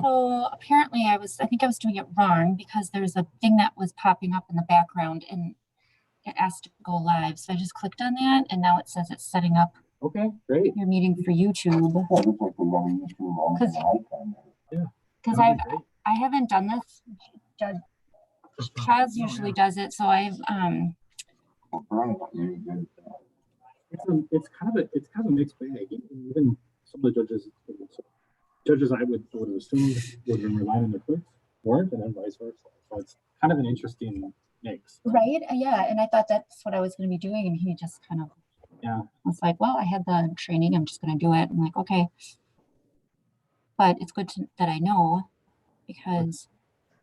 So apparently I think I was doing it wrong because there's a thing that was popping up in the background and it asked to go live. So I just clicked on that and now it says it's setting up Okay, great. your meeting for YouTube. Because I haven't done this. Judge Chaz usually does it, so I've it's kind of a mixed bag. Even some of the judges I would have assumed would have been relying on their clerks weren't, and then vice versa. So it's kind of an interesting mix. Right? Yeah, and I thought that's what I was going to be doing, and he just kind of was like, "Well, I had the training. I'm just going to do it." I'm like, "Okay," but it's good that I know because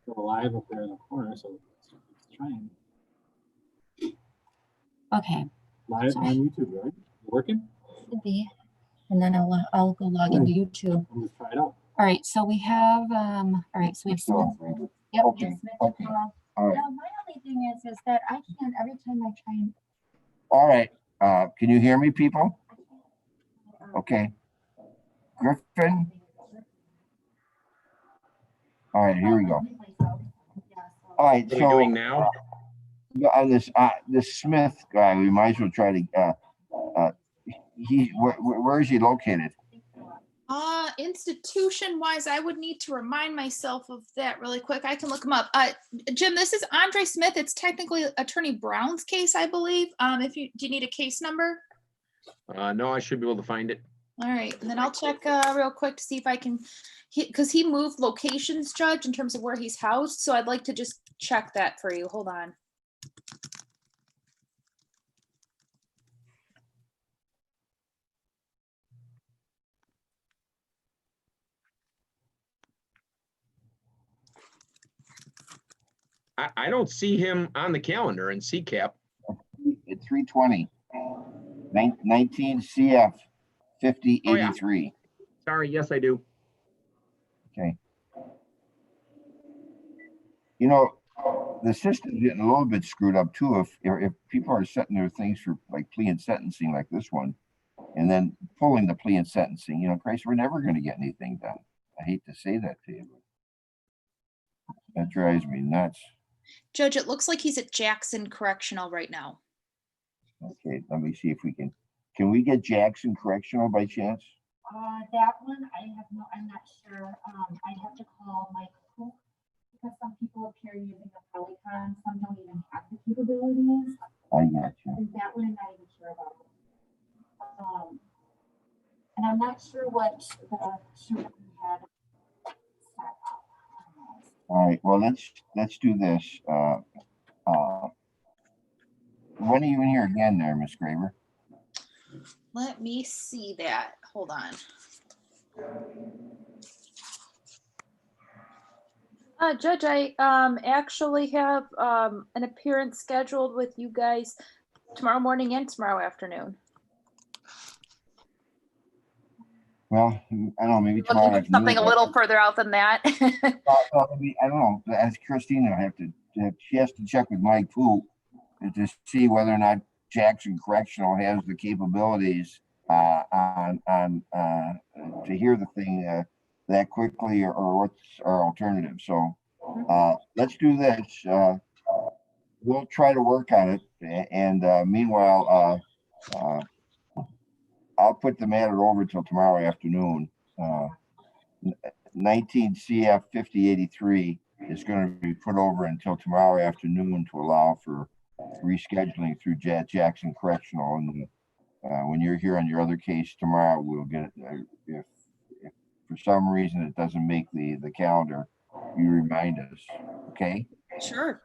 we're live up there in the corner, so let's try. Okay. Live on YouTube, right? Working? Should be. And then I'll go log into YouTube. Let's try it out. All right, so we have all right, so we have Smith. Yep, Okay. Smith. Okay. All right. Now my only thing is that I can't every time I try and All right. Can you hear me, people? Okay. Griffin. All right, here we go. All right, What are we doing now? On this Smith guy, we might as well try to. Where is he located? Institution-wise, I would need to remind myself of that really quick. I can look him up. Jim, this is Andre Smith. It's technically Attorney Brown's case, I believe. Do you need a case number? No, I should be able to find it. All right, and then I'll check real quick to see if I can, because he moved locations, Judge, in terms of where he's housed. So I'd like to just check that for you. Hold on. I don't see him on the calendar in CCAP. At 320, 19 CF 5083. Sorry, yes, I do. Okay. You know, the system's getting a little bit screwed up too. If people are setting their things for like plea and sentencing like this one, and then pulling the plea and sentencing, you know, Christ, we're never going to get anything done. I hate to say that to you, but that drives me nuts. Judge, it looks like he's at Jackson Correctional right now. Okay, let me see if we can we get Jackson Correctional by chance? That one, I'm not sure. I'd have to call Mike Cook because some people appear using the Polycon, some don't even have the capabilities. I got you. And that one I'm not even sure about. And I'm not sure what the shooter had set up. All right, well, let's do this. When are you in here again there, Miss Graver? Let me see that. Hold on. Judge, I actually have an appearance scheduled with you guys tomorrow morning and tomorrow afternoon. Well, I don't know, maybe tomorrow afternoon. Something a little further out than that. I don't know. As Christina, she has to check with Mike Poop to see whether or not Jackson Correctional has the capabilities to hear the thing that quickly, or what's our alternative. So let's do this. We'll try to work on it, and meanwhile, I'll put the matter over till tomorrow afternoon. 19 CF 5083 is going to be put over until tomorrow afternoon to allow for rescheduling through Jackson Correctional. And when you're here on your other case tomorrow, we'll get it. If for some reason it doesn't make the calendar, you remind us. Okay. Sure.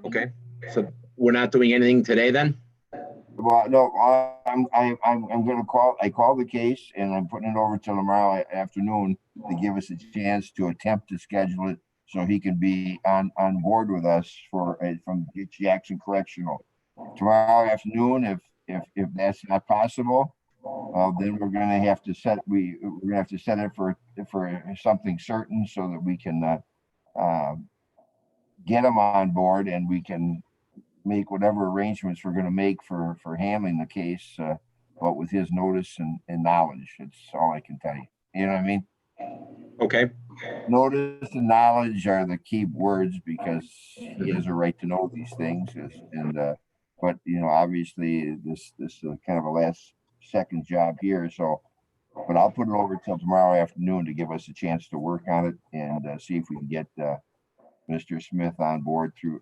Okay, so we're not doing anything today then? Well, no, I'm going to call. I called the case and I'm putting it over till tomorrow afternoon to give us a chance to attempt to schedule it so he can be on board with us from Jackson Correctional tomorrow afternoon. If that's not possible, then we're going to have to set it for something certain so that we can get him on board and we can make whatever arrangements we're going to make for handling the case, but with his notice and knowledge. It's all I can tell you. You know what I mean? Okay, Notice and knowledge are the key words because he has a right to know these things. But you know, obviously this is kind of a last second job here. So, but I'll put it over till tomorrow afternoon to give us a chance to work on it and see if we can get Mr. Smith on board through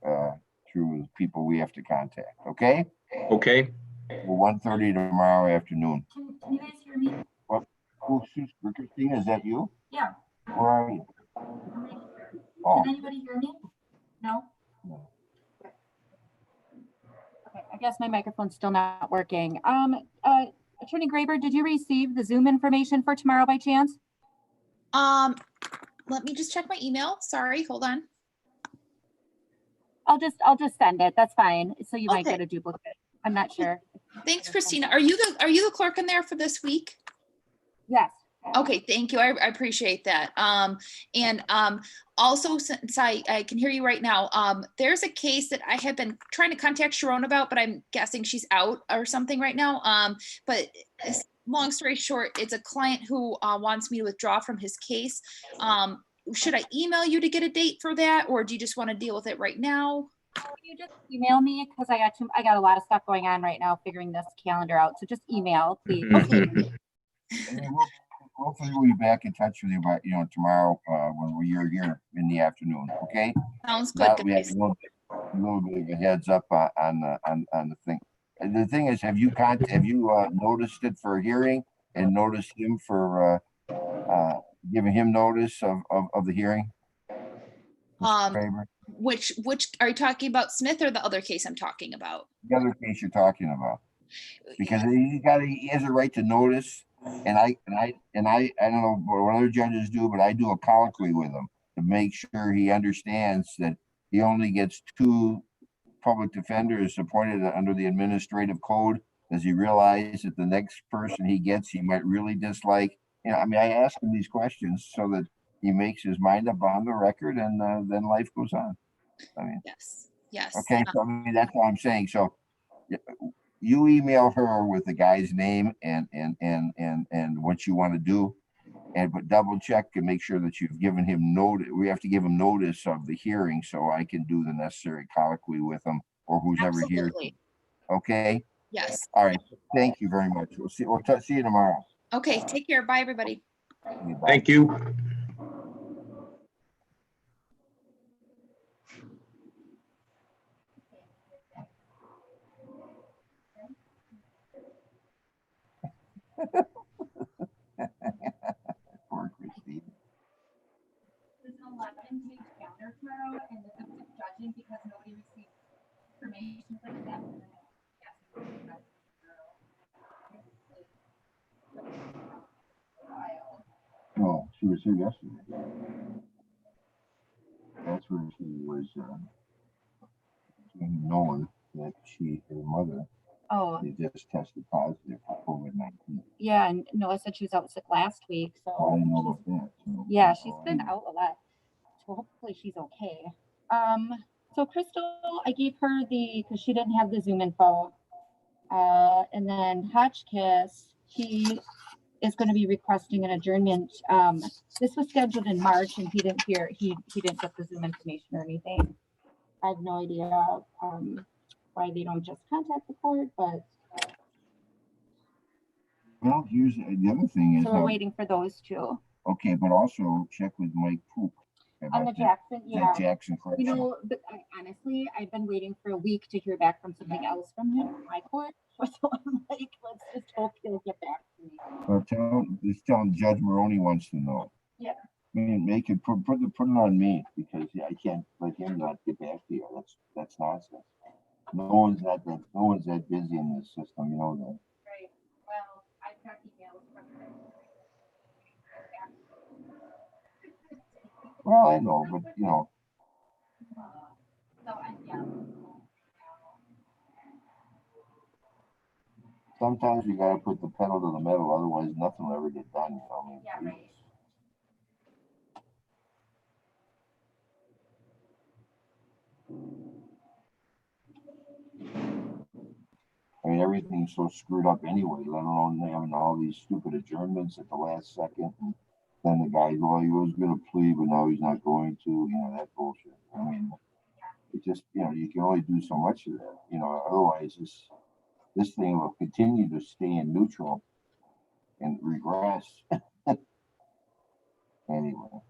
the people we have to contact. Okay. okay. 1:30 tomorrow afternoon. Can you guys hear me? What? Oh, Christina, is that you? Yeah. Where are you? I'm right here. Oh. Can anybody hear me? No? No. Okay, I guess my microphone's still not working. Attorney Graber, did you receive the Zoom information for tomorrow by chance? Let me just check my email. Sorry, hold on. I'll just send it. That's fine. So you might Okay. get a duplicate. I'm not sure. Thanks, Christina. Are you the clerk in there for this week? Yes. Okay, thank you. I appreciate that. Also, since I can hear you right now, there's a case that I have been trying to contact Sharon about, but I'm guessing she's out or something right now. But long story short, it's a client who wants me to withdraw from his case. Should I email you to get a date for that, or do you just want to deal with it right now? You just email me because I got a lot of stuff going on right now figuring this calendar out. So just email, please. And we'll hopefully we'll be back in touch with you about tomorrow when you're here in the afternoon. Okay. Sounds Now good, we have guys. a little bit of a heads up on the thing. And the thing is, have you noticed it for a hearing and noticed him for giving him notice of the hearing? Mr. Kramer? Which are you talking about, Smith, or the other case I'm talking about? The other case you're talking about, because he has a right to notice, and I don't know what other judges do, but I do a colloquy with him to make sure he understands that he only gets 2 public defenders appointed under the administrative code. Does he realize that the next person he gets, he might really dislike? I mean, I ask him these questions so that he makes his mind up on the record, and then life goes on. I mean, Yes. okay. So I mean, that's what I'm saying. So you email her with the guy's name and what you want to do, but double check and make sure that you've given him notice. We have to give him notice of the hearing so I can do the necessary colloquy with him or who's ever here. Absolutely. Okay. Yes. All right. Thank you very much. We'll see you tomorrow. Okay. Take care. Bye, everybody. Bye. Thank you. Poor Christine. There's an 11-page calendar tomorrow, and this is just judging because nobody received information for the next. No, she was here yesterday. That's where she was knowing that her mother, they just tested positive for COVID-19. Yeah, and Noah said she was out sick last week, so I didn't know about that. So, yeah, she's been out a lot. So hopefully she's okay. So Crystal, I gave her because she didn't have the Zoom info. And then Hotchkiss, he is going to be requesting an adjournment. This was scheduled in March, and he didn't get the Zoom information or anything. I have no idea why they don't just contact the court, but well, here's the other thing is so we're waiting for those two. Okay, but also check with Mike Pook On the Jackson, yeah. Jackson correction. But honestly, I've been waiting for a week to hear back from something else from him, my court. So I'm like, let's just hope he'll get back to me. Well, tell him Judge Maroney wants to know. Yeah. I mean, make it put it on me because I can't let him not get back to you. That's nonsense. No one's that busy in this system, you know that. Right. Well, I've got emails from him. Well, I know, but sometimes you gotta put the pedal to the metal, otherwise nothing will ever get done. You know? I mean, yeah, right. I mean, everything's so screwed up anyway, let alone having all these stupid adjournments at the last second. And Then the guy, well, he was gonna plead, but now he's not going to, you know, that bullshit. I mean, it just, you know, you can only do so much of that, you know, otherwise this thing will continue to stay in neutral and regress. Anyway.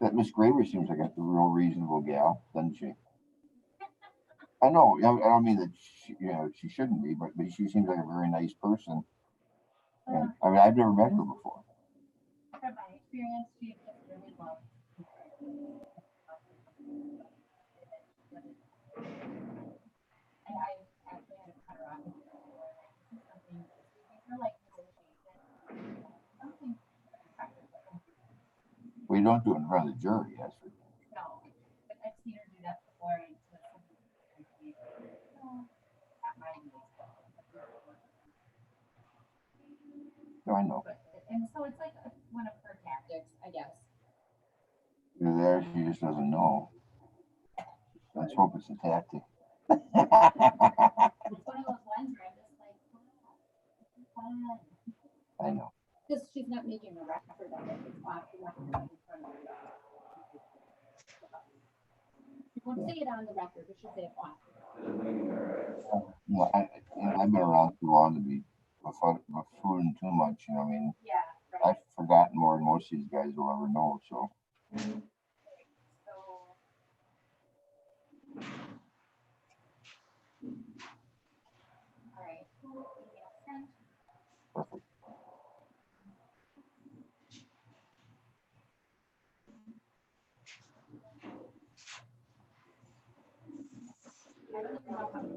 That Miss Graver seems like a real reasonable gal, doesn't she? I know, I don't mean that she, you know, she shouldn't be, but she seems like a very nice person. And I mean, I've never met her before. From my experience, she just really loves. And I actually had a cut her off before, like, this is something, I feel like something. We don't do it in front of the jury, that's for No, but I've seen her do that before. And so something at my age. no, I know. And so it's like one of her tactics, I guess. You're there, she just doesn't know. Let's hope it's a tactic. It's one of those ones where I'm just like, wow. I know. Because she's not making a record of it. It's off the record in front of her. She won't say it on the record, but she'll say it off. Well, I've been around too long to be buffooning too much, you know, I mean, Yeah, right. I've forgotten more than most of these guys will ever know, so. All right. Perfect. I don't know how to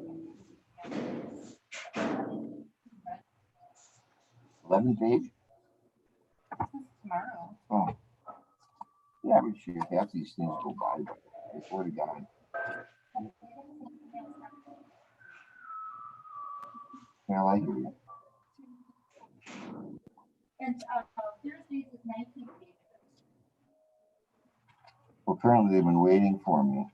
11th page? tomorrow. Oh. Yeah, but shit, half these things go by, but I swear to God. Yeah, I hear you. And Thursdays is 19 pages. Well, apparently they've been waiting for me.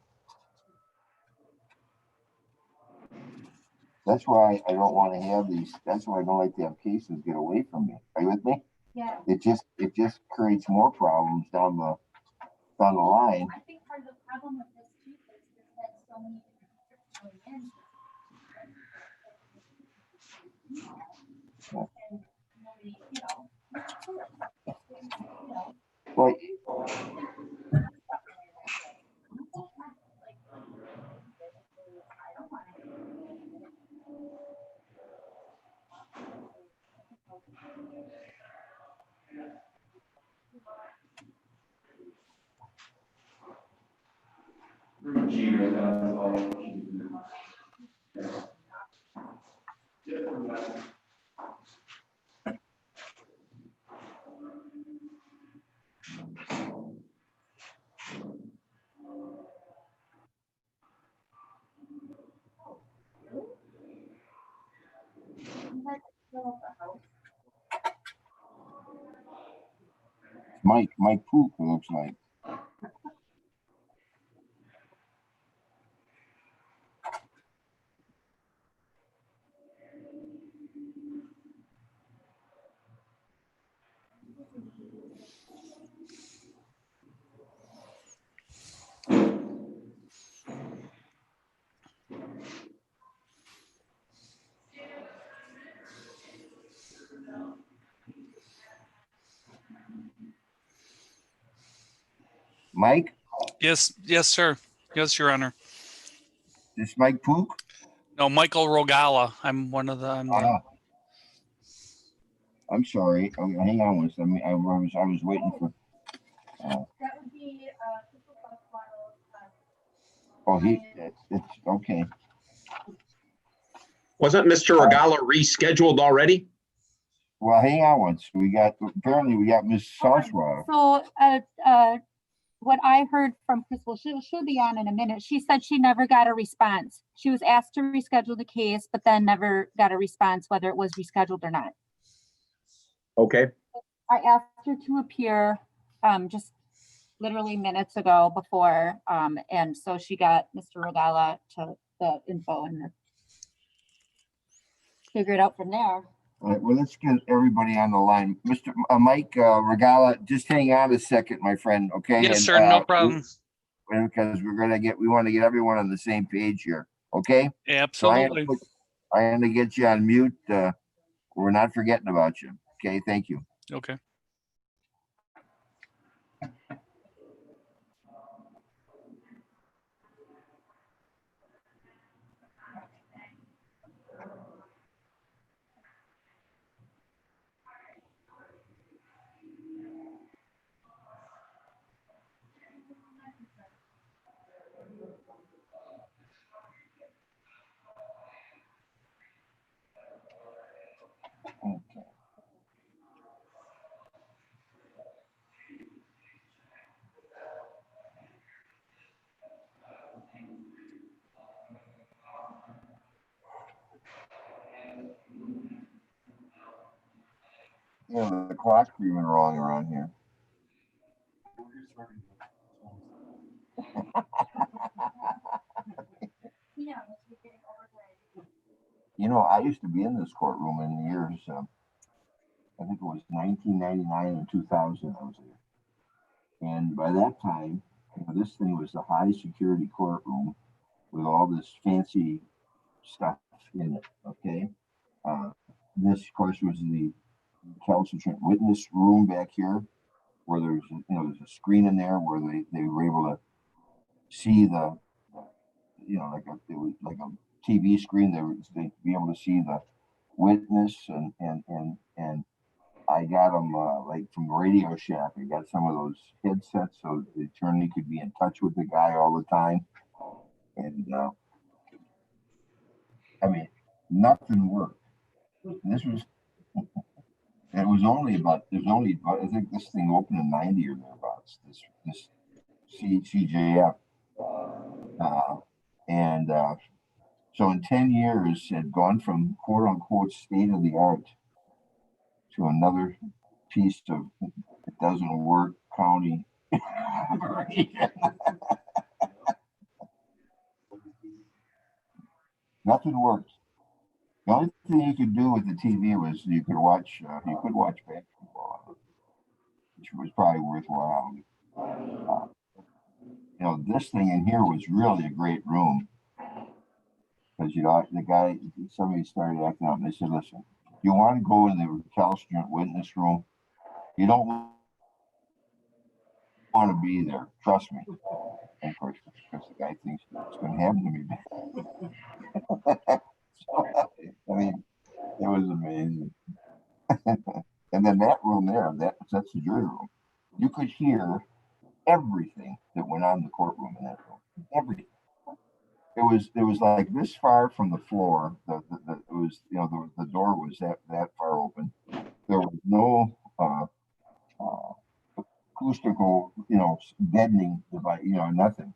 That's why I don't want to have these. That's why I don't like to have cases get away from me. Are you with me? Yeah. It just creates more problems down the line. I think part of the problem with this too is that so many different trips going in. And nobody, you know. Well, Mike Poop, it looks like. Mike? Yes, sir. Yes, Your Honor. This Mike Pook? No, Michael Regala. I'm I'm sorry. Oh, hang on one second. I was waiting for. That would be It's okay. Wasn't Mr. Regala rescheduled already? Well, hang on once. Apparently we got Miss Southwater. So, what I heard from Crystal, she'll be on in a minute. She said she never got a response. She was asked to reschedule the case, but then never got a response whether it was rescheduled or not. Okay. I asked her to appear. just literally minutes ago before. And so she got Mr. Regala to the info and figure it out from there. All right, well, let's get everybody on the line. Mr. Mike Regala, just hang on a second, my friend, okay? yes, And, sir, no problem. Because we want to get everyone on the same page here, okay? So Absolutely. I'm gonna get you on mute. We're not forgetting about you. Okay, thank you. Okay. Okay. You know, the clock's even wrong around here. You know, I used to be in this courtroom in the years, I think it was 1999 and 2000 I was there. And by that time, you know, this thing was a high security courtroom with all this fancy stuff in it, okay? This, of course, was the recalcitrant witness room back here, where there's, you know, there's a screen in there where they were able to see the, you know, like a TV screen. They'd be able to see the witness, and I got them like from Radio Shack. I got some of those headsets so the attorney could be in touch with the guy all the time. And I mean, nothing worked. And this was, it was only about, I think this thing opened in 90 or thereabouts, this CJF. So in 10 years, it had gone from quote unquote state of the art to another piece of it doesn't work county. Nothing worked. The only thing you could do with the TV was you could watch basketball, which was probably worthwhile. You know, this thing in here was really a great room because, you know, somebody started acting up and they said, listen, you want to go in the recalcitrant witness room, you don't want to be there, trust me. And of course, because the guy thinks it's going to happen to me. So, I mean, it was amazing. And then that room there, that's the jury room. You could hear everything that went on in the courtroom in that room. Everything. It was like this far from the floor. It was, you know, the door was that far open. There was no acoustical, you know, deadening device, you know, nothing.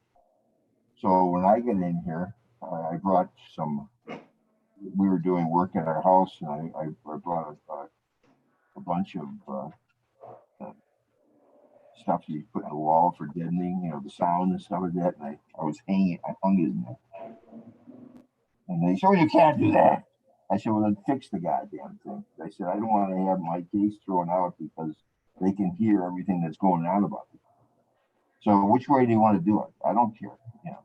So when I get in here, I brought some. We were doing work at our house, and I brought a bunch of stuff you put in the wall for deadening, you know, the sound and stuff like that. And I hung it in there. And they said, well, you can't do that. I said, well, then fix the goddamn thing. I said, I don't want to have my case thrown out because they can hear everything that's going on about it. So which way do you want to do it? I don't care, you know.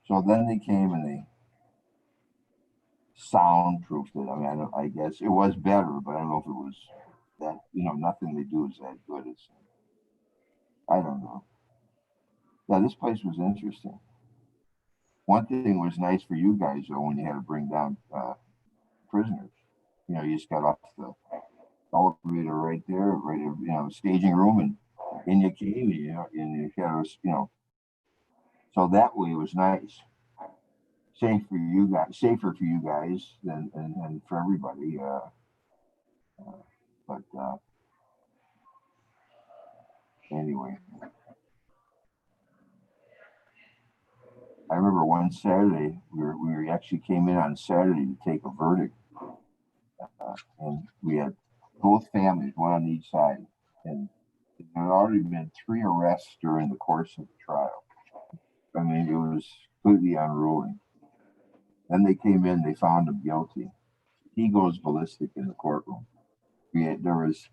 So then they came and they soundproofed it. I mean, I guess it was better, but I don't know if it was that, you know, nothing they do is that good. I don't know. Yeah, this place was interesting. One thing was nice for you guys, though, when you had to bring down prisoners. You know, you just got off the elevator right there, right, you know, staging room, and in you came, you know, and you had us, you know. So that way it was nice. Safer for you guys than and for everybody. But anyway, I remember one Saturday we actually came in on Saturday to take a verdict, and we had both families, one on each side, and There had already been 3 arrests during the course of the trial. I mean, it was completely unruly. Then they came in, they found him guilty. He goes ballistic in the courtroom. There was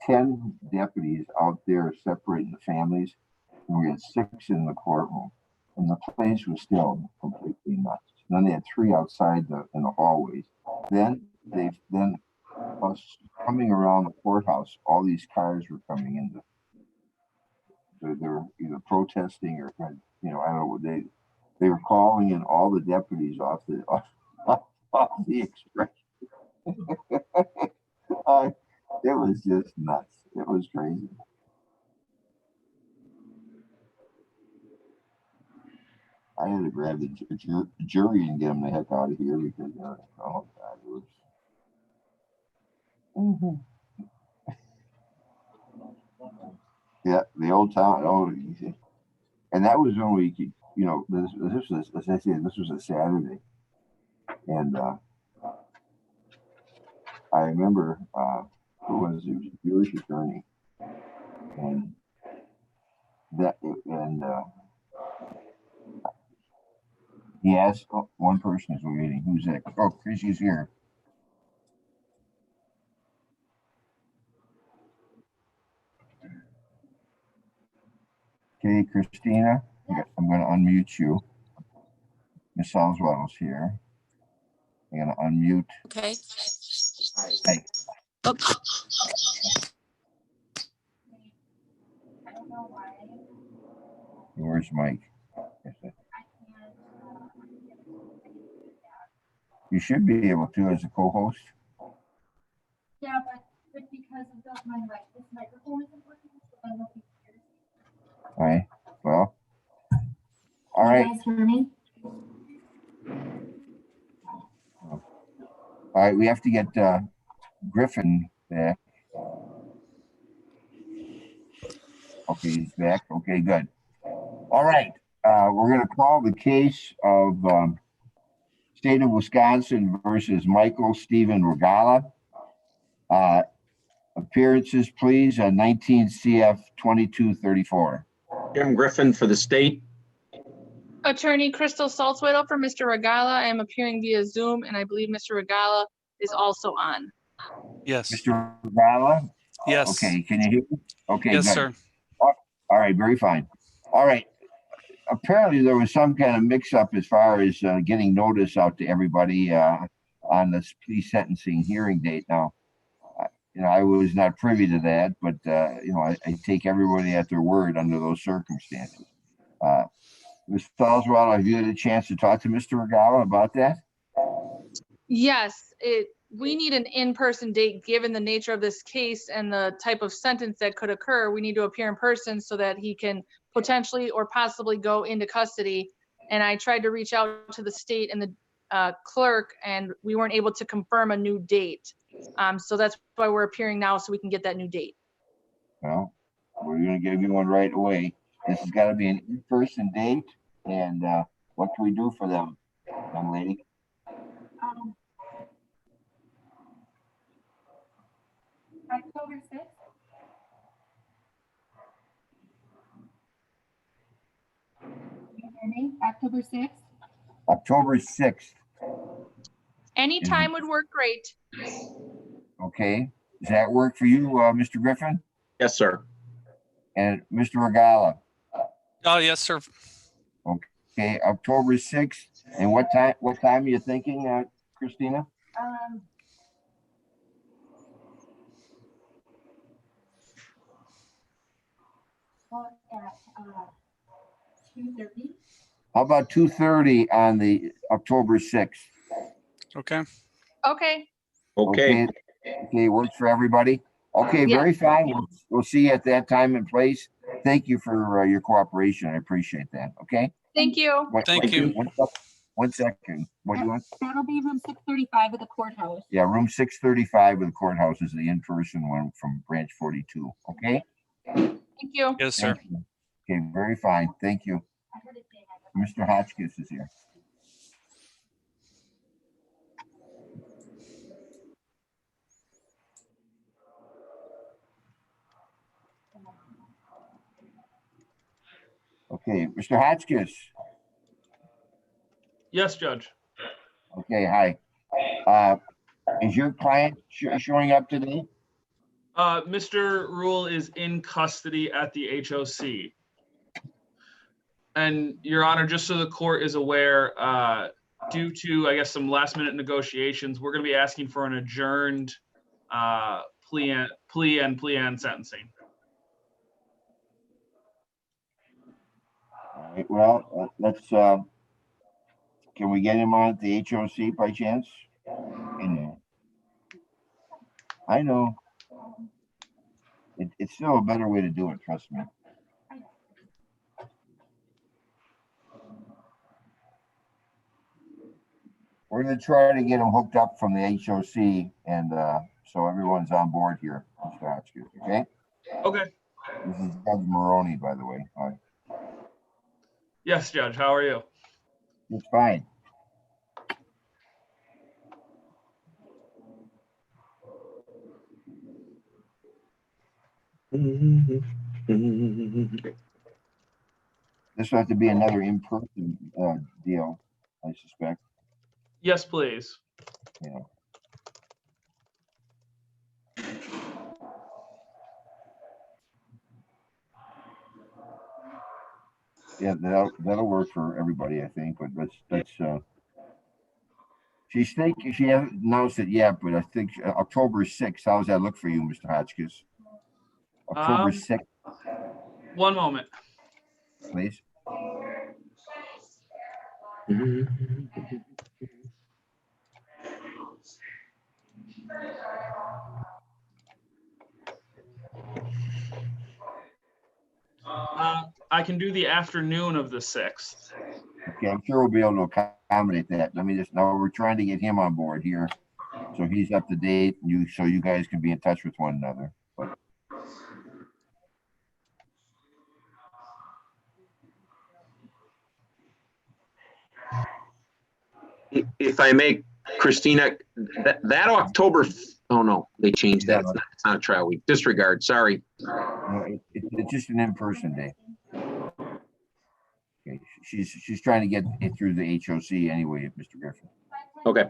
10 deputies out there separating the families, and we had 6 in the courtroom. And the place was still completely nuts. Then they had 3 outside in the hallways. Then us coming around the courthouse, all these cars were coming in. They were either protesting or, I don't know. They were calling in all the deputies off the express. It was just nuts. It was crazy. I had to grab the jury and get them the heck out of here because, oh God, it was. Yeah, the old town. Oh, and that was when we could, this was, as I said, this was a Saturday, and I remember who was the Jewish attorney, and he asked one person is waiting. Who's that? Oh, Chrissy's here. Okay, Christina, I'm going to unmute you. Miss Oswald's here. I'm going to unmute. Okay. Hey. Okay. Where's Mike? You should be able to as a co-host. Yeah, but because of this microphone isn't working, so I won't be here. All right. Well. All Can right. you guys hear me? All right. We have to get Griffin back. Okay, he's back. Okay, good. All right. We're going to call the case of State of Wisconsin versus Michael Stephen Regala. Appearances, please. 19 CF 2234. Jim Griffin for the state. Attorney Crystal Saltzwedel for Mr. Regala. I am appearing via Zoom, and I believe Mr. Regala is also on. Yes. Mr. Regala? Yes. Okay, can you hear me? Okay, Yes, good. sir. All right, very fine. All right. Apparently there was some kind of mix-up as far as getting notice out to everybody on this plea sentencing hearing date. Now, I was not privy to that, but I take everybody at their word under those circumstances. Ms. Oswald, have you had a chance to talk to Mr. Regala about that? Yes, we need an in-person date given the nature of this case and the type of sentence that could occur. We need to appear in person so that he can potentially or possibly go into custody. And I tried to reach out to the state and the clerk, and we weren't able to confirm a new date. So that's why we're appearing now, so we can get that new date. Well, we're going to give you one right away. This has got to be an in-person date. And what can we do for them, young lady? October 6th. Can you hear me? October 6th. October 6th. Anytime would work great. Okay. Does that work for you, Mr. Griffin? Yes, sir. And Mr. Regala? Oh, yes, sir. Okay, October 6th. And what time are you thinking, Christina? At 2:30. How about 2:30 on the October 6th? Okay. Okay. Okay. Okay, works for everybody. Okay, Yeah. very fine. We'll see you at that time and place. Thank you for your cooperation. I appreciate that. Okay. Thank you. Thank you. One second. What do you want? That'll be room 635 at the courthouse. Yeah, room 635 of the courthouse is the in-person one from branch 42. Okay. Thank you. Yes, sir. Thank you. Okay, very fine. Thank you. Mr. Hotchkiss is here. Okay, Mr. Hotchkiss. Yes, Judge. Okay, hi. Is your client showing up today? Mr. Rule is in custody at the HOC. And Your Honor, just so the court is aware, due to, I guess, some last minute negotiations, we're going to be asking for an adjourned plea and sentencing. All right, well, let's, can we get him on at the HOC by chance? I know. It's still a better way to do it, trust me. We're gonna try to get him hooked up from the HOC and so everyone's on board here, Mr. Hotchkiss, okay? Okay. This is Judge Maroney, by the way. Hi. Yes, Judge. How are you? It's fine. This will have to be another in-person deal, I suspect. Yes, please. Yeah. Yeah, that'll work for everybody, I think. But let's. She hasn't announced it yet, but I think October 6th. How does that look for you, Mr. Hotchkiss? October 6th, One moment. please. I can do the afternoon of the 6th. Okay, I'm sure we'll be able to accommodate that. Let me just know we're trying to get him on board here, so he's up to date. So you guys can be in touch with one another. But If I may, Christina, that October, oh no, they changed that. It's not a trial week. Disregard, sorry. no, it's just an in-person day. Okay, she's trying to get it through the HOC anyway, Mr. Griffin. Okay.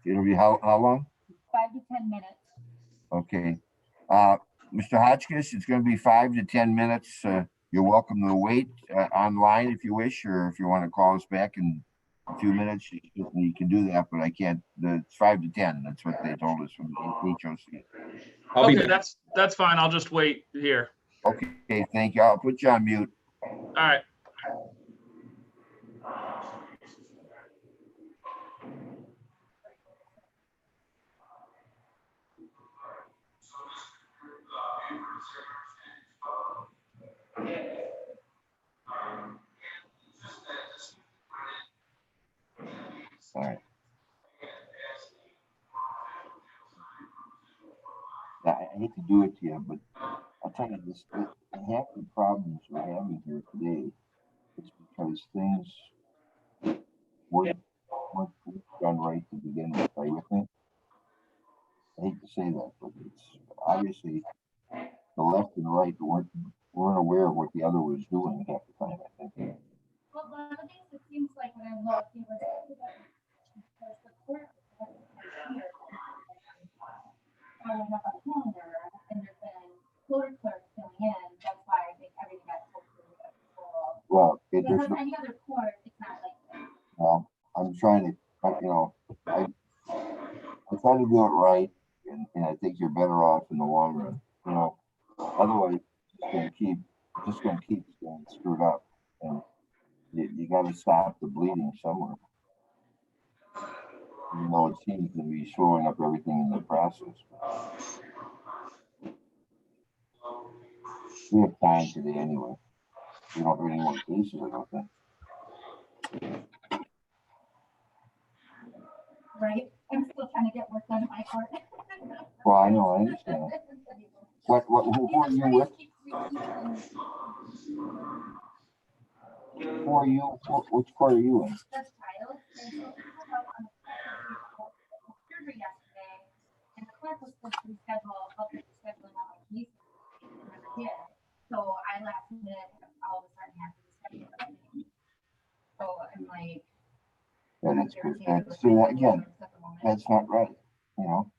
It'll be how long? 5 to 10 minutes. Okay. Mr. Hotchkiss, it's going to be 5 to 10 minutes. You're welcome to wait online if you wish, or if you want to call us back in a few minutes, you can do that, but I can't. It's 5 to 10. That's what they told us from the HOC. Okay, that's fine. I'll just wait here. Okay, thank you. I'll put you on mute. All right. All right. I hate to do it to you, but I'll tell you this, half the problems we're having here today is because things weren't done right to begin with. Are you with me? I hate to say that, but it's obviously the left and the right weren't aware of what the other was doing half the time, I think. Well, one of the things it seems like when I look, it was because the court here following up on calendar, and there's been court clerks filling in. That's why I think everything got totally out of control. Well, Because any other court, it's not like that. well, I'm trying to, I try to do it right, and I think you're better off in the long run. Otherwise, it's just gonna keep getting screwed up, and you got to stop the bleeding somewhere. Even though it seems to be slowing up everything in the process. We have time today anyway. We don't have any more cases, I don't think. Right? I'm still trying to get work done in my court. Well, I know, I understand. Who are you with? Who are you? Which court are you in? That's child. And so we had out on the surgery yesterday, and the clerk was supposed to reschedule, update the scheduling on my case, and never did. So I last minute all of a sudden had to reschedule So I'm like. And it's, see, that again, that's not right, you know?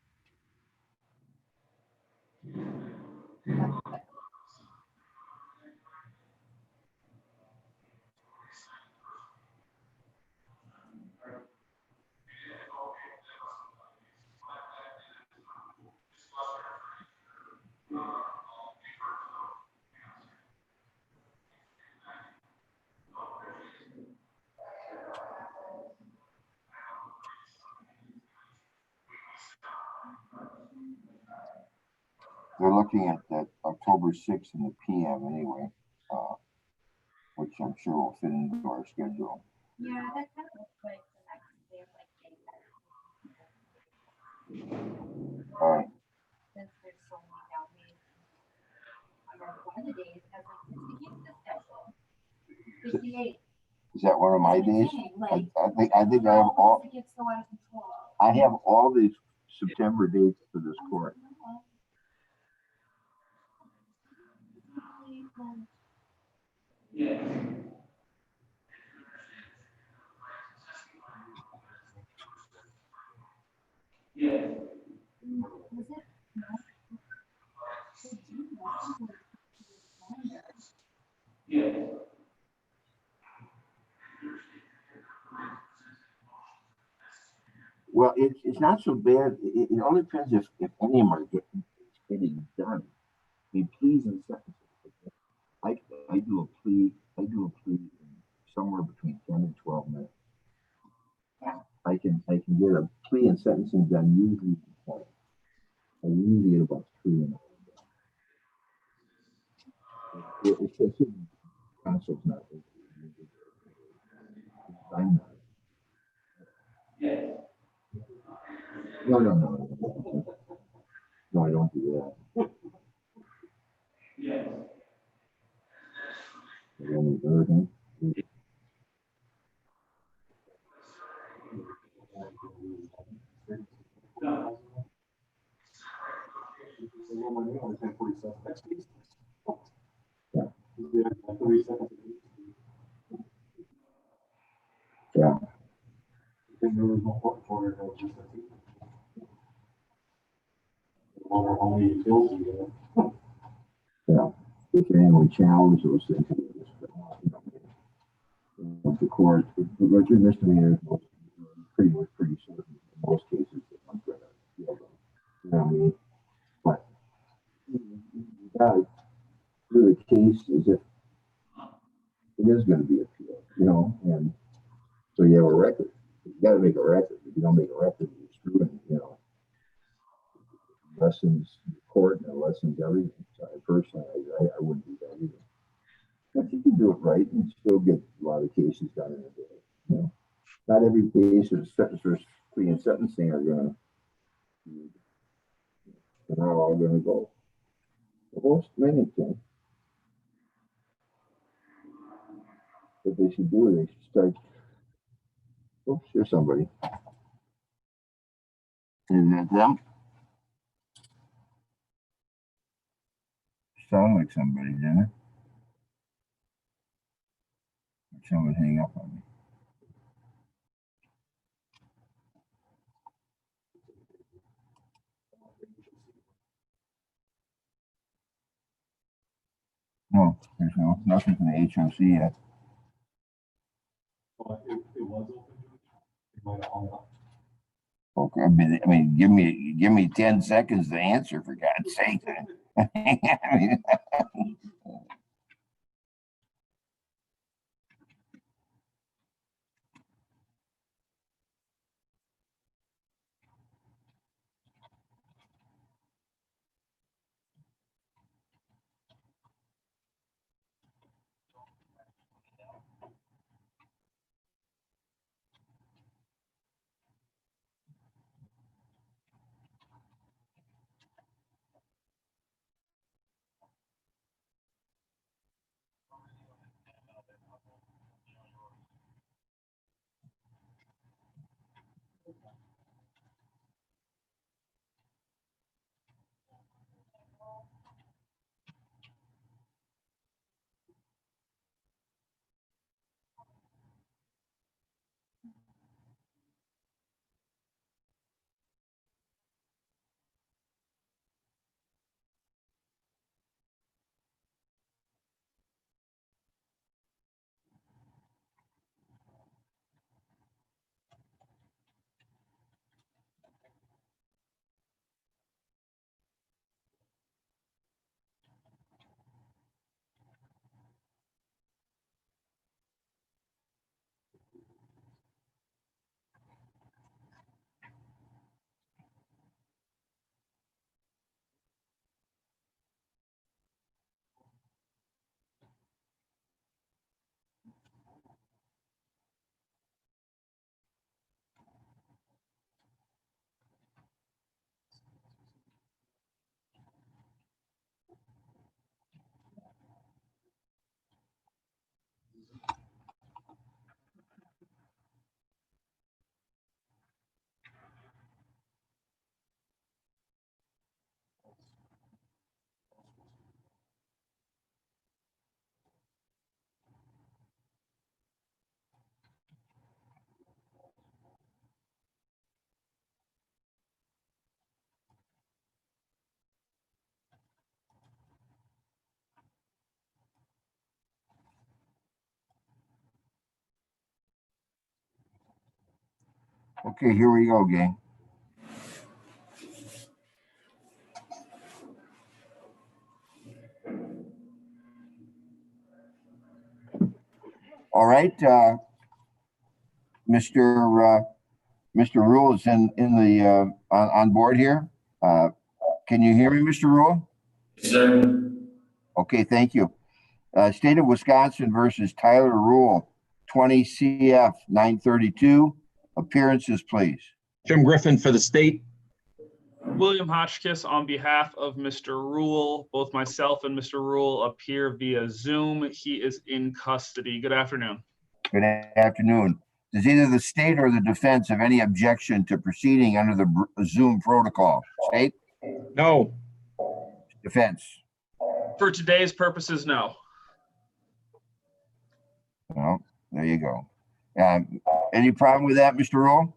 They're looking at that October 6th in the PM anyway, which I'm sure will fit into our schedule. Yeah, that kind of looks like the next day of like All right, since there's so many down days. And then one of the days has like 60 kids to schedule. 58. is that one of my That's what I'm days? saying, like, I think I have all, it gets so out of control. I have all these September dates for this court. Was it? Well, it's not so bad. It all depends if any of them are getting done. I mean, pleas and sentences. I do a plea in somewhere between 10 and 12 minutes. I can get a plea and sentencing done usually in 20. I usually get about 3 and a half. It's just counsel's not. I'm not. No. No, I don't do that. I don't do everything. Yeah. Yeah. If anyone challenge those things, the court, Richard misdemeanor, pretty certain in most cases that I'm gonna deal with them. You know what I mean? But you gotta do the case as if it is gonna be appealed, you know, and so you have a record. You gotta make a record. If you don't make a record, you're screwing, you know, lessons the court and lessons everything. So I personally, I wouldn't do that either. But you can do it right and still get a lot of cases done in a day. You know, not every case is sentencers plea and sentencing are gonna, they're not all gonna go. But most many can. What they should do is they should start. Oops, here's somebody. Is that them? Sound like somebody, didn't it? Someone hang up on me. No, there's nothing from the HOC yet. Okay, I mean, give me 10 seconds to answer, for God's sake. I mean, Okay, here we go, gang. All right, Mr. Rule is in the on board here. Can you hear me, Mr. Rule? Yes, sir. Okay, thank you. State of Wisconsin versus Tyler Rule, 20 CF 932. Appearances, please. Jim Griffin for the state. William Hotchkiss on behalf of Mr. Rule. Both myself and Mr. Rule appear via Zoom. He is in custody. Good afternoon. Good afternoon. Does either the state or the defense have any objection to proceeding under the Zoom protocol? State? No. Defense? For today's purposes, no. Well, there you go. Any problem with that, Mr. Rule?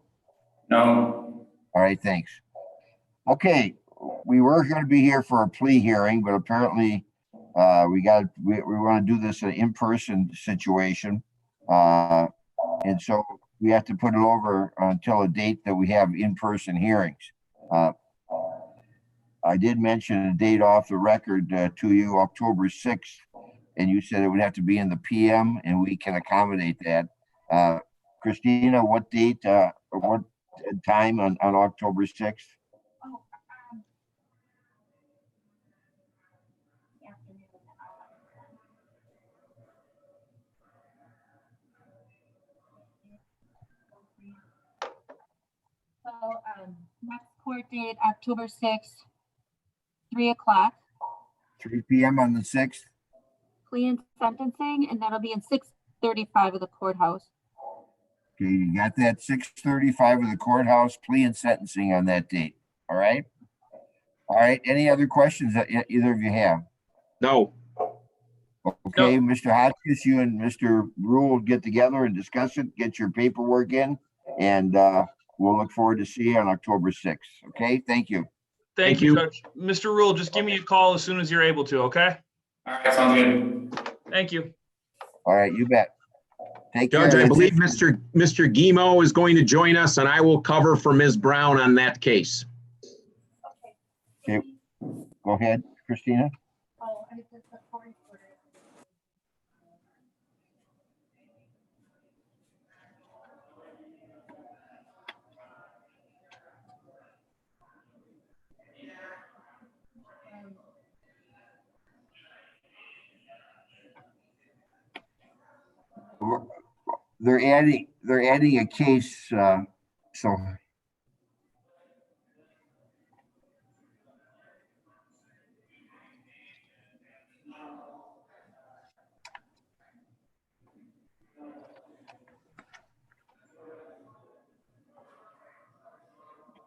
No. All right, thanks. Okay, we were going to be here for a plea hearing, but apparently we want to do this an in-person situation. And so we have to put it over until a date that we have in-person hearings. I did mention a date off the record to you, October 6th, and you said it would have to be in the PM, and we can accommodate that. Christina, what date or what time on October 6th? So next court date, October 6th, 3 o'clock, 3 p.m. on the 6th? plea and sentencing, and that'll be in 635 of the courthouse. Okay, you got that 6:35 of the courthouse, plea and sentencing on that date. All right. All right. Any other questions that either of you have? No. Okay, No. Mr. Hotchkiss, you and Mr. Rule will get together and discuss it, get your paperwork in, and we'll look forward to see you on October 6th. Okay, thank you. Thank you, Judge. Mr. Rule, just give me a call as soon as you're able to, okay? All right, sounds good. Thank you. All right, you bet. Take care. Judge, I That's believe it. Mr. Guimo is going to join us, and I will cover for Ms. Brown on that case. Okay, go ahead, Christina. Oh, I just the court order. They're adding a case, so.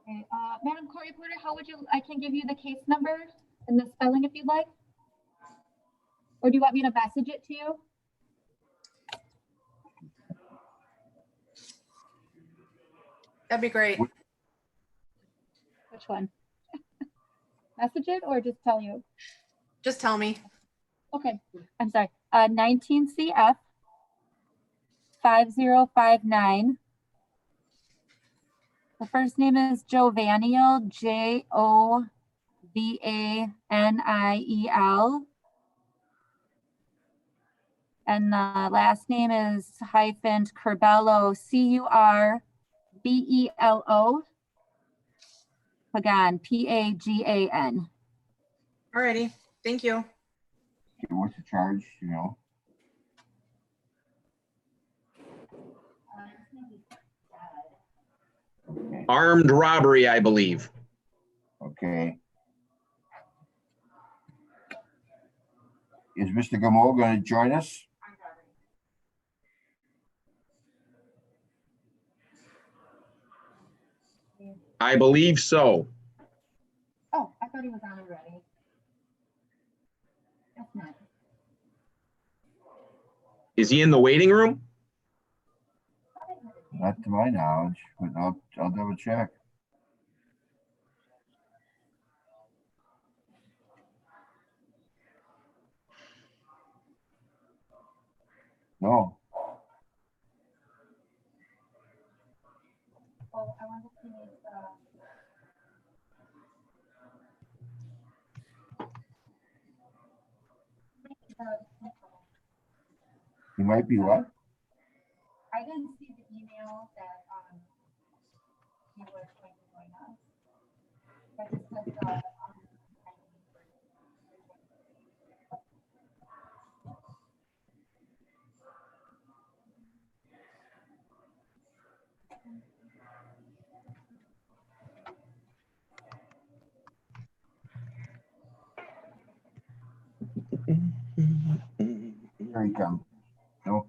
Okay, Madam Court Reporter, how would you, I can give you the case number and the spelling if you'd like? Or do you want me to message it to you? That'd be great. Which one? Message it or just tell you? Just tell me. Okay, I'm sorry. 19 CF 5059. The first name is Jovaniel, Jovaniel. And the last name is hyphen Curbelo, Curbelo. Pagan, Pagan. Alrighty, thank you. Okay, what's the charge, you know? Okay. Armed robbery, I believe. Okay. Is Mr. Gamow going to join us? I believe so. Oh, I thought he was on already. That's not. Is he in the waiting room? Not to my knowledge, but I'll double check. No. Oh, wonder if he needs You might be what? I didn't see the email that he was going to join us. I just said Here he comes. No.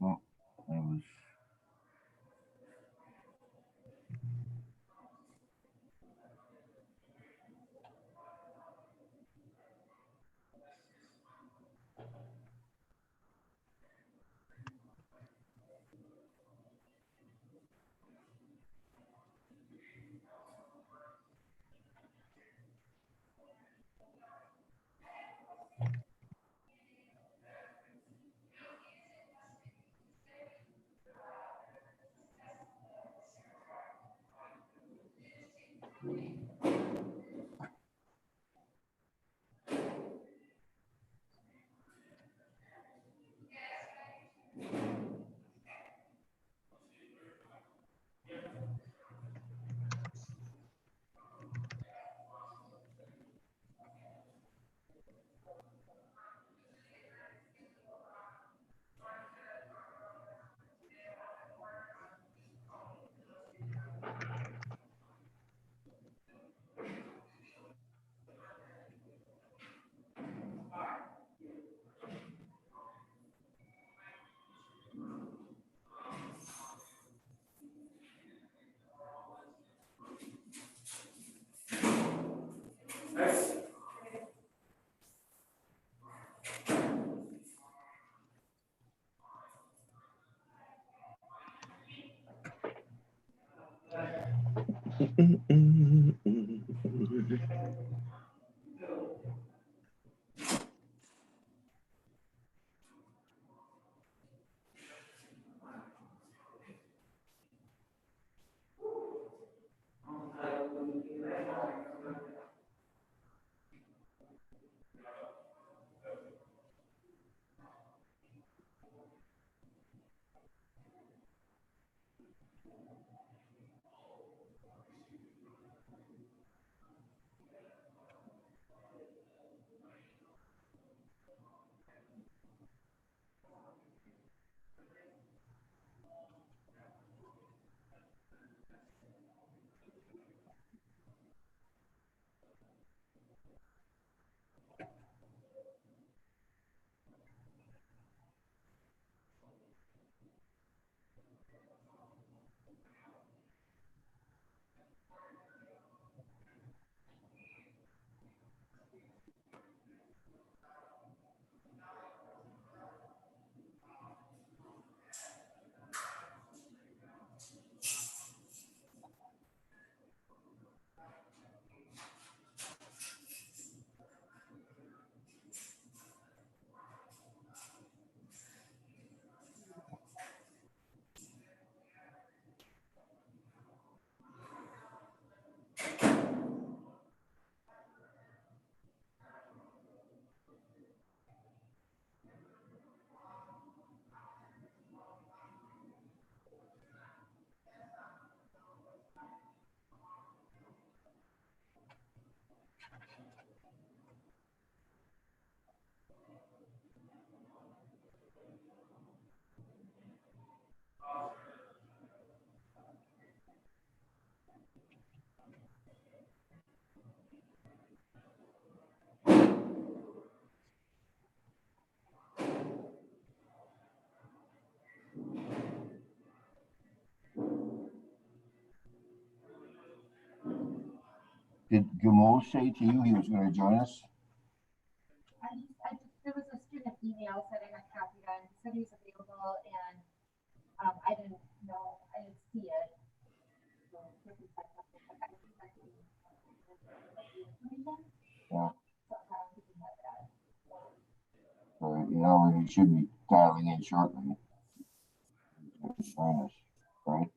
No. That was. Did Gamow say to you he was going to join us? there was a student email that I got copied on. He said he was available, and I didn't know, I didn't see it. So, Yeah. You know, he should be dialing in shortly. Join us, right?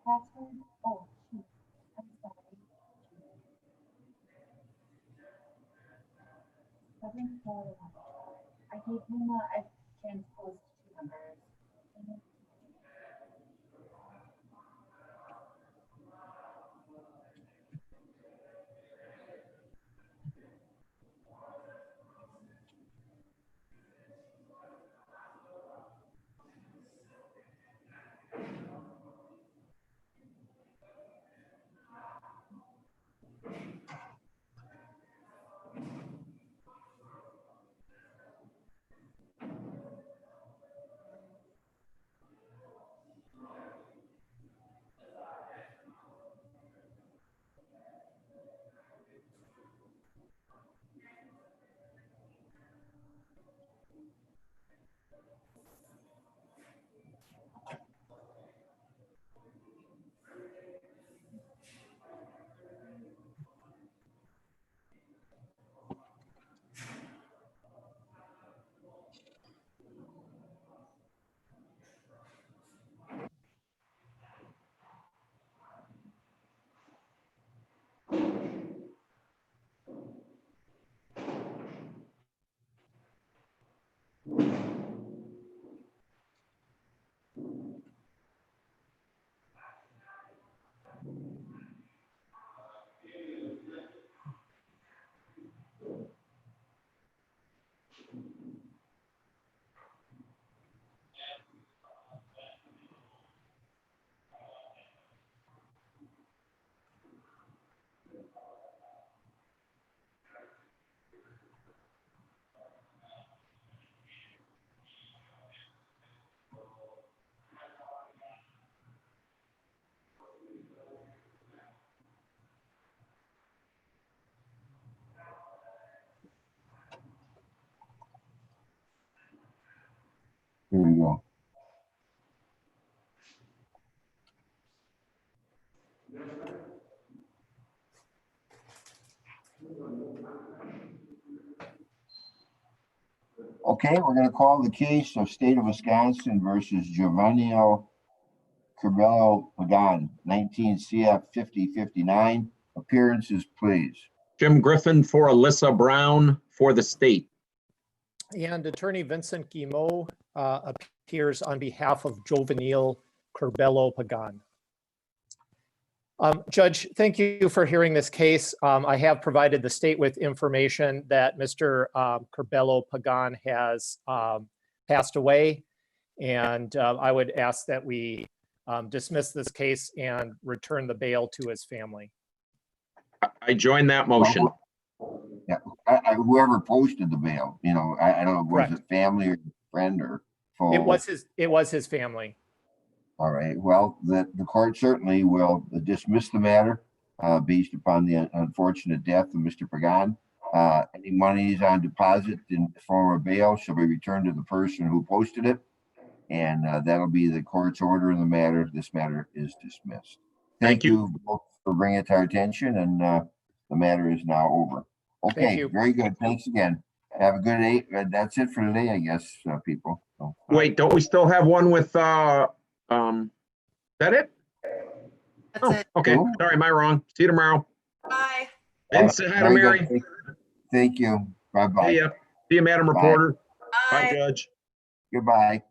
password? Oh, shoot. I'm sorry. 741. I gave him I transposed 2 numbers. Here we go. Okay, we're going to call the case of State of Wisconsin versus Giovanni Corbello Pagan, 19 CF 5059. Appearances, please. Jim Griffin for Alyssa Brown for the state. And Attorney Vincent Guillemot appears on behalf of Jovenil Corbello Pagan. Judge, thank you for hearing this case. I have provided the state with information that Mr. Corbello Pagan has passed away, and I would ask that we dismiss this case and return the bail to his family. I join that motion. Yeah, whoever posted the bail, you know, I don't know, was Correct. it family or friend or foe? It was his family. All right, well, the court certainly will dismiss the matter based upon the unfortunate death of Mr. Pagan. Any monies on deposit in the form of bail shall be returned to the person who posted it. And that'll be the court's order in the matter. This matter is dismissed. Thank you both for bringing it to our attention, and the matter is now over. Okay, very good. Thanks again. Have a good day. That's it for today, I guess, people. So, Wait, don't we still have one with, that it? That's it. Okay, sorry, am I wrong? See you tomorrow. Bye. And say hi to very Mary. good. Thank you. Bye-bye. See ya. See you, Madam Reporter. Bye, Bye. Judge. Goodbye.